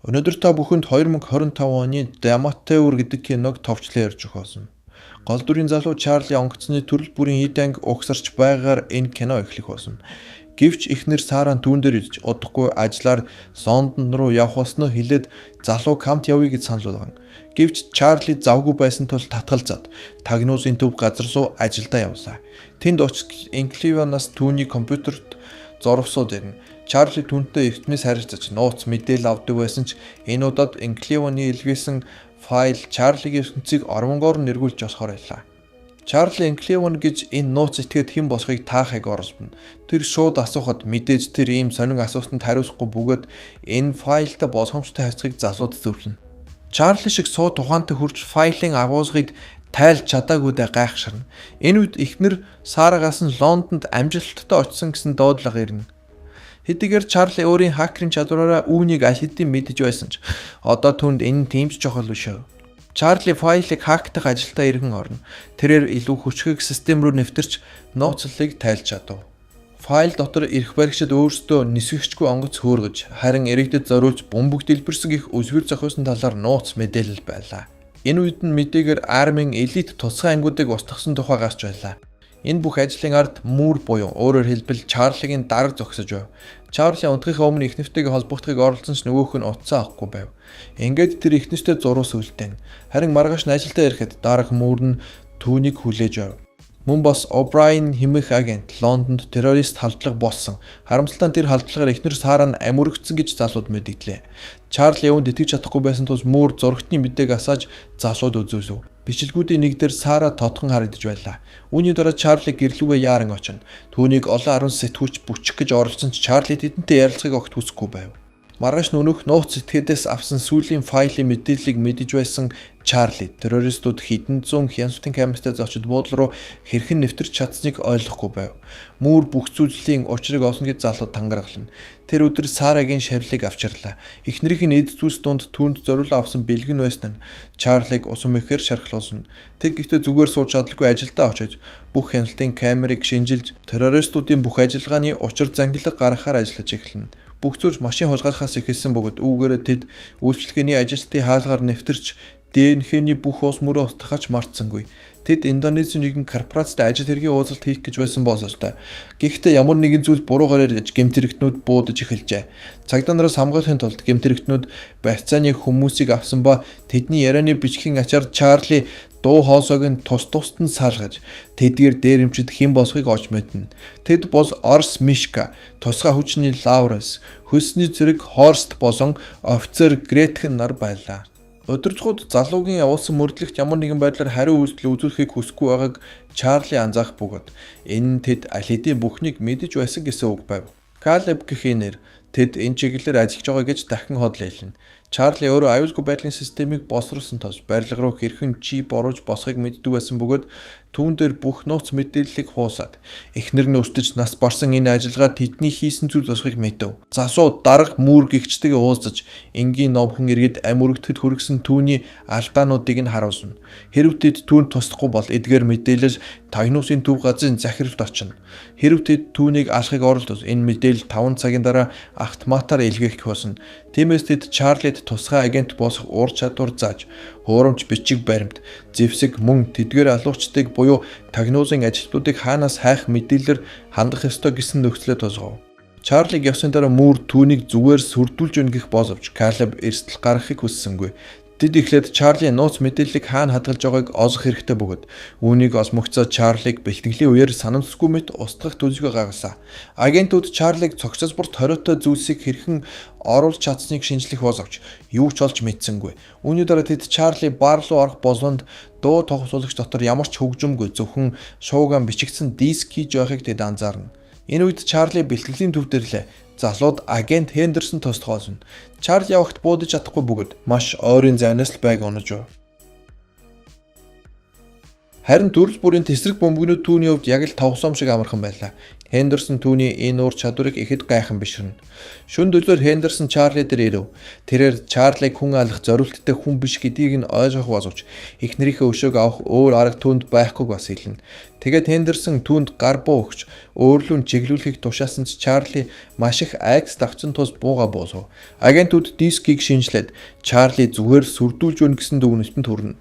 Өнөөдөр та бүхэнд 2025 оны Даматеур гэдэг киног товчлон ярьж өгөх болно. Гол дүрийн залуу Чарли онгоцны төрөл бүрийн эд анги угсарч байгаагаар энэ кино эхлэх болно. Гэвч эхнэр Сара түүн дээр ирж удахгүй ажиллаар Лондон руу явах болсноо хэлээд залууг хамт явъя гэж санал болгоно. Гэвч Чарли завгүй байсан тул татгалзаад тагнуусын төв газар руу ажилдаа явлаа. Тэнд очиж Инкливанаас түүний компьютерт зурвсууд ирнэ. Чарли түүнтэй эртнээс харилцаж нууц мэдээлэл авдаг байсан ч энэ удаад Инкливаны илгээсэн файл Чарлигийн ертөнцийг ормонгоор нэргүүлж болохоор байлаа. Чарли Инкливан гэж энэ нууц этгээд хэн болохыг таахыг оролдоно. Тэр шууд асуухад мэдээж тэр ийм сонин асуусанд хариулахгүй бөгөөд энэ файлтай боломжтой хайцгийг залууд зөвлөнө. Чарли шиг суу тухаантай хурж файлын агуулгыг тайлж чадаагүйдээ гайхширна. Энэ үед эхнэр Сарагаас нь Лондонд амжилттай очсон гэсэн дуудлага ирнэ. Хэдийгээр Чарли өөрийн хакерын чадвараараа үүнийг аль хэдийн мэдэж байсан ч одоо түүнд энэ тийм ч чухал биш шүү. Чарли файлыг хактах ажилдаа иргэн орно. Тэрээр илүү хүчрхэг систем рүү нэвтэрч нууцлалыг тайлж чадав. Файл дотор эрх баригчид өөрсдөө нисгэгчгүй онгоц хөөргөж, харин иргэдэд зориулж бөмбөг дэлбэрсэн гих өсвөр зохиосон талаар нууц мэдээлэл байлаа. Энэ үед нь мэдээгээр армийн элит тусгай ангиудыг устгасан тухай гарч байлаа. Энэ бүх ажлын ард Муур буюу өөрөөр хэлбэл Чарлигийн дарга зогсож байв. Чарли унтахын өмнө эхнэртэйгээ холбогдохыг оролцсон ч нөгөөх нь утсаа авахгүй байв. Ингээд тэр эхнэртэй зурус үлдээн. Харин маргааш нь ажилдаа ирэхэд дарга Муур нь түүнийг хүлээж байв. Мөн бас О'Брайен хэмээх агент Лондонд террорист халдлага болсон. Харамсалтай нь тэр халдлагаар эхнэр Сара нь амургдсан гэж залууд мэдээлээ. Чарли юунд итгэж чадахгүй байсан тул Муур зурагтны мэдээг асааж залууд үзүүлв. Бичлэгүүдийн нэг дээр Сара тодхон харагдаж байлаа. Үүний дараа Чарли гэрлүүгээ яаран очино. Түүнийг олон арван сэтгүүлч бүчих гэж оролцсон ч Чарли тэдэнтэй ярилцахыг огт хүсэхгүй байв. Маргааш нүнөх нууц этгээдээс авсан сүүлийн файлын мэдээллийг мэдэж байсан Чарли террористууд хэдэн зуун хяналтын камертай зочид буудлын руу хэрхэн нэвтэрч чадсныг ойлгохгүй байв. Муур бүх зүйлийн учрыг олно гэж залууд тангаргална. Тэр өдөр Сарагийн шавлыг авчирлаа. Эхнэрийн эд зүйлс дунд түүнд зориулсан авсан бэлгэн байсан нь Чарлиг усам ихээр шархлуулсан. Тэр гэхдээ зүгээр сууж чадлагүй ажилдаа очиж бүх хяналтын камерыг шинжилж террористуудын бүх ажиллагааны учир зангилга гаргахаар ажиллаж эхэлнэ. Бүх зүйл машин хулгайлахаас эхэлсэн бөгөөд үүгээрээ тэд үйлчлэгээний ажилтны хаалгаар нэвтэрч ДНХ-ний бүх ус мөрөө устгахаач мартсангүй. Тэд Индонезийн нэгэн корпорацид ажил хэргийн уулзалт хийх гэж байсан боловч гэхдээ ямар нэгэн зүйл буруугаар ярьж гэмтэрэгтнүүд буудаж эхэлжээ. Цагдаа нараас хамгаалахын тулд гэмтэрэгтнүүд барьцааны хүмүүсийг авсан ба тэдний ярианы бичгийн ачаар Чарли дуу хоолойг нь тус-тусад нь салгаж тэдгээр дээрэмчид хэн болохыг олж мэднэ. Тэд бол Орс Мишка, тусгай хүчний Лаурес, хөлсний зэрэг Хорст болон офицер Гретхен нар байлаа. Өдөржингүүд залуугийн явуулсан мөрдлөгт ямар нэгэн байдлаар хариу үйлдэл үзүүлэхийг хүсэхгүй байгааг Чарли анзаах бөгөөд энэ нь тэд аль хэдийн бүхнийг мэдэж байсан гэсэн үг байв. Калеб гэх нэр тэд энэ чиглэлээр ажиллаж байгаа гэж дахин хотлолно. Чарли өөрөө аюулгүй байдлын системийг босруулсан тул барилга руу хэрхэн чип оруулж босхийг мэддэг байсан бөгөөд түүн дээр бүх нууц мэдээллийг хуусаад эхнэр нь өстөж нас барсан энэ ажиллагаа тэдний хийсэн зүйл болохыг мэдэв. Засуу дарга Муур гихчтэйгээ уулзаж энгийн номхон иргэд амургтд хүргэсэн түүний алдаануудыг нь харуулна. Хэрв тэд түүнд туслахгүй бол эдгээр мэдээлэл Тагнуусын төв газрын захиралд очино. Хэрв тэд түүнийг алахыг оролдвол энэ мэдээлэл 5 цагийн дараа автоматар илгээх болно. Тиймээс тэд Чарлид тусгай агент болох ур чадвар зааж хуурамч бичиг баримт, зэвсэг мөн тэдгээр алуучдыг буюу Тагнуусын ажилтнуудыг хаанаас хайх мэдээлэлээр хандах ёстой гэсэн нөхцөлөд тусгав. Чарлиг явсан дараа Муур түүнийг зүгээр сүрдүүлж өгөх гэх боловч Калеб эрсдэл гаргахыг хүссэнгүй. Тэд эхлээд Чарли нууц мэдээллийг хаана хадгалж байгааг олох хэрэгтэй бөгөөд үүнийг олмогцоо Чарлиг бэлтгэлийн үеэр санамсгүй мэт устгах төлөвлөгөө гаргасан. Агентууд Чарлиг цогцос бүрт хориотой зүйлсийг хэрхэн оруулж чадсныг шинжлэх боловч юу ч олж мэдсэнгүй. Үүний дараа тэд Чарли бар руу орох болонд дуу тоглоомч дотор ямар ч хөгжимгүй зөвхөн шууган бичигдсэн диск хийж байгааг тэд анзаарна. Энэ үед Чарли бэлтгэлийн төв дэрлээ. Залууд агент Хендерсон тусгайлна. Чарли явахт буудаж чадахгүй бөгөөд маш ойрын зайнаас л байг унаж байв. Харин төрөл бүрийн тэсрэг бөмбөгнүүд түүний хувьд яг л тавсам шиг амархан байлаа. Хендерсон түүний энэ уур чадварыг ихэд гайхан бишрэнэ. Шөнө дөлөөр Хендерсон Чарли дээр ирэв. Тэрээр Чарлиг хүн алах зориулттай хүн биш гэдгийг нь ойлгох боловч их нэрийнхээ өшөөг авах өөр арга түүнд байхгүйг бас хэлнэ. Тэгээд Хендерсон түүнд гар буу өгч өөрлөө чиглүүлэхийг тушаасан ч Чарли маш их айкс давцсан тус бууга боосов. Агентууд дискийг шинжлээд Чарли зүгээр сүрдүүлж өгнө гэсэн дүгнэлтэнд хүрнэ.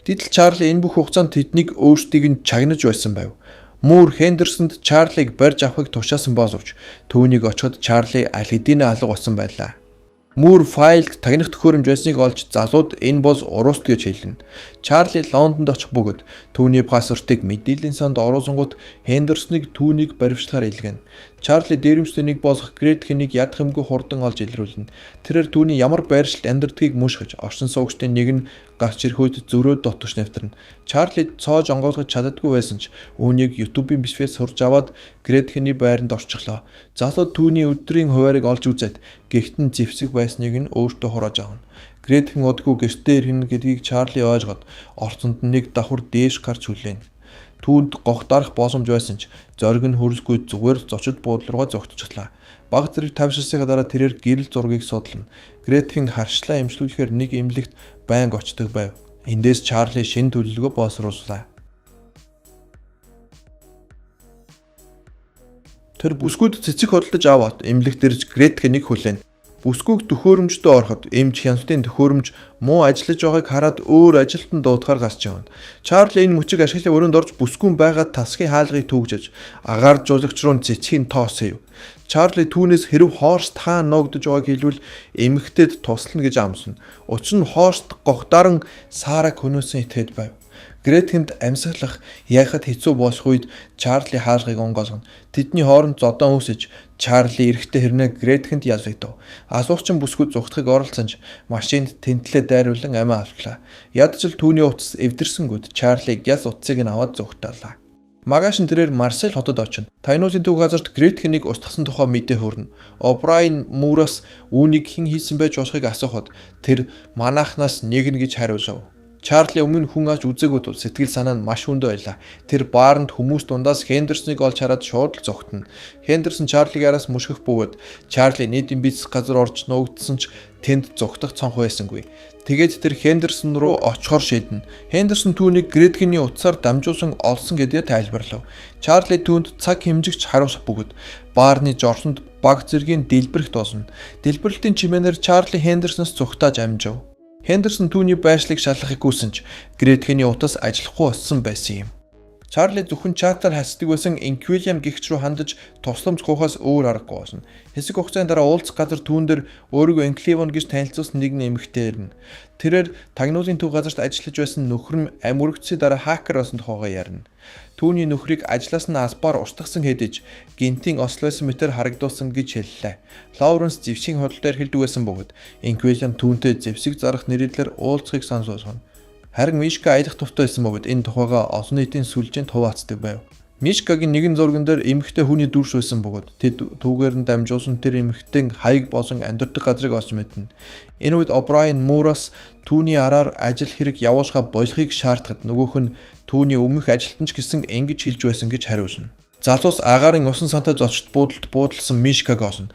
Гэтэл Чарли энэ бүх хугацаанд тэднийг өөрсдийг нь чагнаж байсан байв. Муур Хендерсонд Чарлиг барьж авахыг тушаасан боловч түүнийг очиход Чарли аль хэдийн алга болсон байлаа. Муур файлд тагнах төхөөрөмж байсныг олж залууд энэ бол уруст гэж хэлнэ. Чарли Лондонд очих бөгөөд түүний паспортыг мэдээллийн санд оруулсангууд Хендерсоныг түүнийг баривчлахаар илгээнэ. Чарли дээрэмчтэйг болох Гретхенийг ядах юмгүй хурдан олж илрүүлнэ. Тэрээр түүний ямар байршилд амьдрдгийг мушгиж, оршин суугчдын нэг нь гарч ирэх үед зөрөө дотож нэвтэрнэ. Чарли цоож онгойлгож чаддаггүй байсан ч үүнийг YouTube-ийн бишвээс сурж аваад Гретхений байранд орчихлоо. Залууд түүний өдрийн хуваарийг олж үзээд гэгтэн зэвсэг байсныг нь өөртөө хурааж авна. Гретхен удгүй гэртээ ирнэ гэдгийг Чарли ойлгоод орцонд нэг давхар дээш гарч хүлээнэ. Түүнд гох дарах боломж байсан ч зориг нь хөрөлгүй зүгээр зочид буудлын руу зогтчихлаа. Баг зэрэг тавьшилсны дараа тэрээр гэрэл зургийг судална. Гретхен харшлаа эмчлүүлэхээр нэг эмнэлэгт байнга очдог байв. Эндээс Чарли шинэ төлөвлөгөө боловсрууллаа. Тэр бүсгүйд цэцэг хөдөлж аваад эмнэлэгт ирж Гретхенийг хүлээнэ. Бүсгүйг төхөөрөмжтөд ороход эмч хяналтын төхөөрөмж муу ажиллаж байгааг хараад өөр ажилтан дуудахаар гарч явна. Чарли энэ мөчийг ашиглан өрөөнд орж бүсгүйн байгаа тасгийн хаалгыг түүгжиж агаар жуулагч руу цэцгийн тоосъё. Чарли түүнээс хэрв Хорст хаан ногдож байгааг хэлвэл эмэгтэйд туслана гэж амсна. Учир нь Хорст гогдаран Сараг хөнөөсөн итгэж байв. Гретхенд амьсгалах яхад хэцүү болох үед Чарли хаалгыг онгоолгоно. Тэдний хооронд зодон үсэж Чарли эрэхтэй хэрнээ Гретхенд ялагдав. Асуугчин бүсгүйд зүгтхийг оролцсон ч машинд тэнтлээ дайруулан амиа авчлаа. Ядчил түүний утас эвдэрсэнгүүд Чарлиг яс утсыг нь аваад зүгтаалаа. Магаш нь тэрээр Марсель хотод очино. Таинуудын төв газарт Гретхенийг устгасан тухай мэдээ хүрнэ. О'Брайен Муураас үүнийг хэн хийсэн байж болохыг асуухад тэр манайхнаас нэг нь гэж хариулав. Чарли өмнө хүн аж үзээгүй тул сэтгэл санаа нь маш хүнд байлаа. Тэр баарнд хүмүүс дундаас Хендерсоныг олж хараад шууд л зогтно. Хендерсон Чарлиг араас мушгих бөгөөд Чарли нийтийн бийц газар орж нуугдсан ч тэнд зогтох цонх байсангүй. Тэгээд тэр Хендерсон руу очихоор шийднэ. Хендерсон түүнийг Гретхений утсаар дамжуулсан олсон гэдгээ тайлбарлав. Чарли түүнд цаг хэмжигч харуулах бөгөөд баарны жорсонд баг зэргийн дэлбэрэх доосна. Дэлбэрэлтийн чимээнээр Чарли Хендерсоноос зүгтааж амжив. Хендерсон түүний байршлыг шалгахыг хүсэн ч Гретхений утас ажиллахгүй болсон байсан юм. Чарли зөвхөн чатаар хасдаг байсан Инквилиам гэгч рүү хандаж тусламж гуйхаас өөр аргагүй болсон. Хэсэг хугацааны дараа уулзах газар түүн дээр өөрийгөө Инкливон гэж танилцуулсан нэгэн эмэгтэй ирнэ. Тэрээр тагнуулын төв газарт ажиллаж байсан нөхөр нь амөрөгцсөний дараа хакер болсон тухайгаа ярина. Түүний нөхрийг ажлаас нь албаар устгасан хэдиж гинтийн осол байсан мэтэр харагдуулсан гэж хэллээ. Лоуренс зэвсгийн худалдаар хэлдэг байсан бөгөөд Инквилиам түүнтэй зэвсэг зарах нэрэлээр уулзахыг сонсоолгоно. Харин Мишка аялах туфтай байсан бөгөөд энэ тухайгаа олон нийтийн сүлжээнд хуваацдаг байв. Мишкагийн нэгэн зурган дээр эмэгтэй хүний дүрс байсан бөгөөд тэд түүгээр нь дамжуулсан тэр эмэгтэйн хаяг болон амьдардаг газрыг олж мэднэ. Энэ үед О'Брайен Муураас түүний араар ажил хэрэг явуулахаа болохыг шаардахад нөгөөх нь түүний өмнөх ажилтнч гэсэн ингэж хэлж байсан гэж хариулна. Залуус агаарын усан сантай зочд буудалсан Мишкаг олно.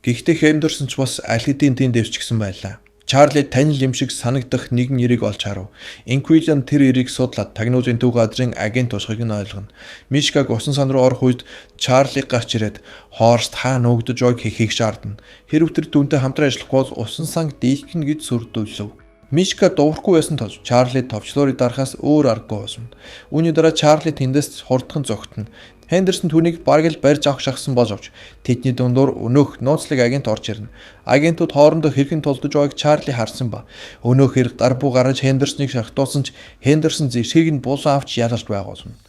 Гэхдээ Хендерсон ч бас аль хэдийн тэнд дэвчгсэн байлаа. Чарли танил юм шиг санагдах нэгэн нэрийг олж харав. Инквилиан тэр нэрийг судлаад тагнуулын төв газрын агент болохыг нь ойлгоно. Мишкаг усан сан руу орох үед Чарли гарч ирээд Хорст хаан өгдөж ойг хийхийг шаардна. Хэрв тэр түүнтэй хамтран ажиллахгүй бол усан санг дийлхнэ гэж сүрдүүлв. Мишка дуурахгүй байсан тул Чарли товчлуурыг дарахаас өөр аргагүй болсон. Үүний дараа Чарли тэндээс хурдхан зогтно. Хендерсон түүнийг бараг л барьж авах шахсан боловч тэдний дундуур өнөөх нууцлаг агент орж ирнэ. Агентууд хоорондоо хэрхэн тулдаж байгааг Чарли харсан ба өнөөх хэрэг гар буу гаргаж Хендерсоныг шахтуулсан ч Хендерсон зэвсгийг нь булан авч ялалт байгуулсан.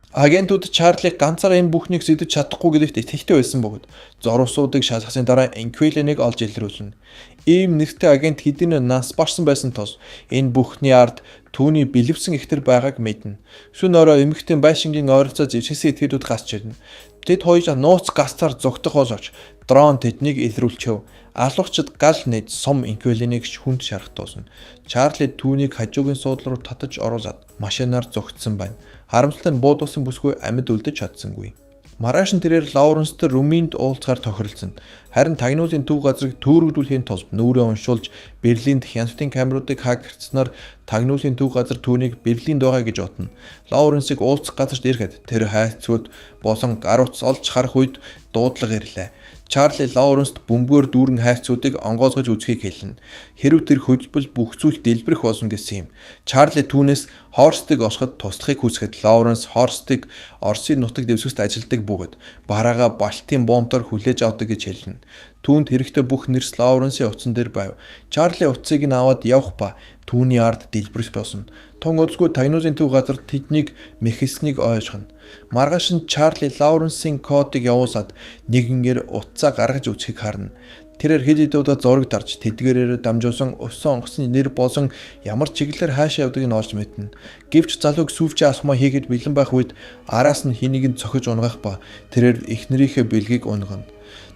Агентууд Чарлиг ганцаараа энэ бүхнийг сэдэж чадахгүй гэдэгт итгэлтэй байсан бөгөөд зоруусуудыг шалгасан дараа Инквилианыг олж илрүүлнэ. Ийм нэртэй агент хэдийн нас барсан байсан тул энэ бүхний ард түүний бэлэвсэн ихтер байгааг мэднэ. Шөнө орой эмэгтэй байшингийн ойролцоо зэвсгсэн этгээдүүд гасч ирнэ. Тэд хоёр нууц гасцаар зогтох боловч Дрон тэднийг илрүүлчихв. Алуугчид гал нээд сум инквилинийг хүнд шархтуулсан. Чарли түүнийг хажуугийн суудлал руу татаж оруулаад машинаар зогтсон байна. Харамсалтай нь буудуулсан бүсгүй амьд үлдэж чадсангүй. Маргааш нь тэрээр Лауренстэй Румынд уулзахаар тохиролцсон. Харин тагнуулын төв газрыг төөрөгдүүлэхийн тулд нүрээ уншуулж Берлинд хяналтын камеруудыг хакерцснаар тагнуулын төв газар түүнийг Берлинд байгаа гэж бодно. Лауренсыг уулзах газарт ирэхэд тэр хайцгууд болон гарууц олж харах үед дуудлага ирлээ. Чарли Лауренст бөмбөгөөр дүүрэн хайрцуудыг онгойлгож үзхийг хэлнэ. Хэрв тэр хөдөлбөл бүх зүйл дэлбэрэх болно гэсэн юм. Чарли түүнээс Хорстыг осоход туслахыг хүсэхэд Лауренс Хорстыг Оросын нутаг дэвсгэрт ажилдаг бөгөөд бараагаа Балтийн бомбоор хүлээж авдаг гэж хэлнэ. Түүнд хэрэгтэй бүх нэрс Лауренсийн утсан дээр байв. Чарли утсыг нь аваад явах ба түүний ард дэлбэрэх болсон. Тун удалгүй тагнуулын төв газар тэднийг мэхэснийг ойлгоно. Маргааш нь Чарли Лауренсийн кодыг явуулаад нэгэнгээр утсаа гаргаж үзхийг харна. Тэрээр хэд хэд удаа зураг дарж тэдгээрээр дамжуулсан усан онгоцны нэр болон ямар чиглэлээр хаашаа явдгийг нь олж мэднэ. Гэвч залууг сүвчээ асмаа хийгээд бэлэн байх үед араас нь хэнийг нь цохиж унгах ба тэрээр эхнэрийнхээ бэлгийг унгана.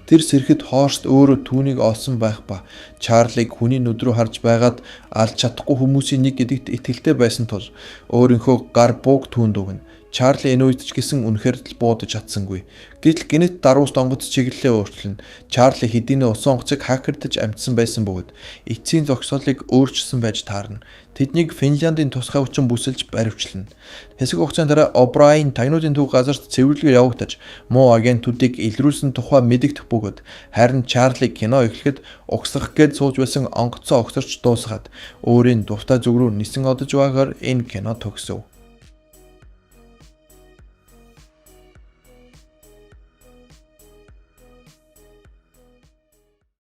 Тэр сэрэхэд Хорст өөрөө түүнийг олсон байх ба Чарлиг хүний нүд рүү харж байгаад алж чадахгүй хүмүүсийн нэг гэдэгт итгэлтэй байсан тул өөрийнхөө гар бууг түүнд өгнө. Чарли энэ үед ч гэсэн үнэхээр л буудаж чадсангүй. Гэтэл гинэт даруус донгоц чиглэлээ өөрчлөн Чарли хэдийнэ усан онгоцыг хакердж амжсан байсан бөгөөд эцсийн зогсоолыг өөрчилсөн байж таарна. Тэднийг Финляндийн тусгай хүчин бүсэлж баривчлана. Хэсэг хугацааны дараа О'Брайен тагнуулын төв газарт цэвэрлэгээ явагдаж муу агентуудыг илрүүлсэн тухай мэдэгдэх бөгөөд харин Чарли кино эхлэхэд угсрах гээд сууж байсан онгоцоо огсорч дуусгаад өөрийн дуртай зүг рүү нисэн одож байгаагаар энэ кино төгсөв.